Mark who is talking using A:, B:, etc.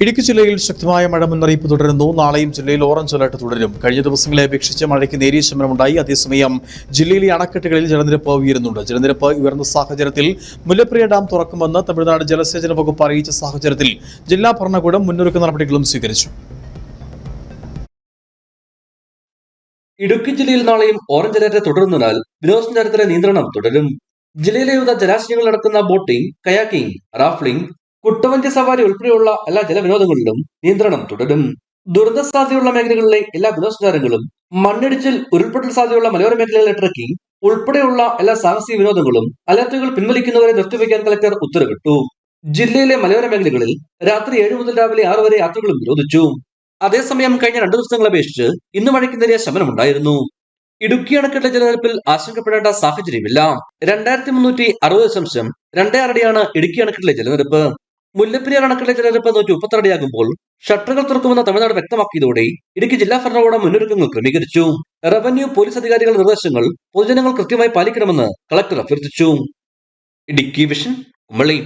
A: ഇടുക്കി ജില്ലയിൽ ശക്തമായ മഴ മുന്നറിയിപ്പ് തുടരുന്നു. നാളെയും ജില്ലയിൽ ഓറഞ്ച് അലർട്ട് തുടരും. കഴിഞ്ഞ ദിവസങ്ങളെ അപേക്ഷിച്ച് മഴയ്ക്ക് നേരിയ ശമനമുണ്ടായി. അതേസമയം ജില്ലയിലെ അണക്കെട്ടുകളിൽ ജലനിരപ്പ് ഉയരുന്നുണ്ട്. ജലനിരപ്പ് ഉയർന്ന സാഹചര്യത്തിൽ മുല്ലപ്പെരിയാർ ഡാം തുറക്കുമെന്ന് തമിഴ്നാട് ജലസേചന വകുപ്പ് അറിയിച്ച സാഹചര്യത്തിൽ ജില്ലാ ഭരണകൂടം മുന്നൊരുക്ക നടപടികളും സ്വീകരിച്ചു.
B: ഇടുക്കി ജില്ലയിൽ നാളെയും ഓറഞ്ച് അലർട്ട് തുടരുന്നതിനാൽ വിനോദസഞ്ചാരത്തിലെ നിയന്ത്രണം തുടരും. ജില്ലയിലെ വിവിധ ജലാശയങ്ങളിൽ നടക്കുന്ന ബോട്ടിംഗ്, കയാക്കിംഗ്, റാഫ്റ്റിംഗ്, കുട്ടവഞ്ചി സവാരി ഉൾപ്പെടെയുള്ള എല്ലാ ജലവിനോദങ്ങളിലും നിയന്ത്രണം തുടരും. ദുരന്ത സാധ്യതയുള്ള മേഖലകളിലെ എല്ലാ വിനോദസഞ്ചാരങ്ങളും, മണ്ണിടിച്ചിൽ, ഉരുൾപൊട്ടൽ സാധ്യതയുള്ള മലയോര മേഖലകളിലെ ട്രക്കിംഗ് ഉൾപ്പെടെയുള്ള എല്ലാ സാഹസിക വിനോദങ്ങളും അലർട്ടുകൾ പിൻവലിക്കുന്നവരെ നിർത്തിവെക്കാൻ കളക്ടർ ഉത്തരവിട്ടു. ജില്ലയിലെ മലയോര മേഖലകളിൽ രാത്രി 7 മുതൽ രാവിലെ 6 വരെ യാത്രകളും നിരോധിച്ചു. അതേസമയം കഴിഞ്ഞ 2 ദിവസങ്ങളെ അപേക്ഷിച്ച് ഇന്ന് മഴയ്ക്ക് നേരിയ ശമനമുണ്ടായിരുന്നു. ഇടുക്കി അണക്കെട്ടിലെ ജലനിരപ്പിൽ ആശങ്കപ്പെടേണ്ട സാഹചര്യമില്ല. 2360.26 അടിയാണ് ഇടുക്കി അണക്കെട്ടിലെ ജലനിരപ്പ്. മുല്ലപ്പെരിയാർ അണക്കെട്ടിലെ ജലനിരപ്പ് 136 അടിയാകുമ്പോൾ ഷട്ടറുകൾ തുറക്കുമെന്ന് തമിഴ്നാട് വ്യക്തമാക്കിയതോടെ ഇടുക്കി ജില്ലാ ഭരണകൂടം മുന്നൊരുക്കങ്ങൾ ക്രമീകരിച്ചു. റവന്യൂ, പോലീസ് അധികാരികളുടെ നിർദ്ദേശങ്ങൾ പൊതുജനങ്ങൾ കൃത്യമായി പാലിക്കണമെന്ന് കളക്ടർ അഭ്യർത്ഥിച്ചു. ഇടുക്കി വിഷൻ, കുമളി.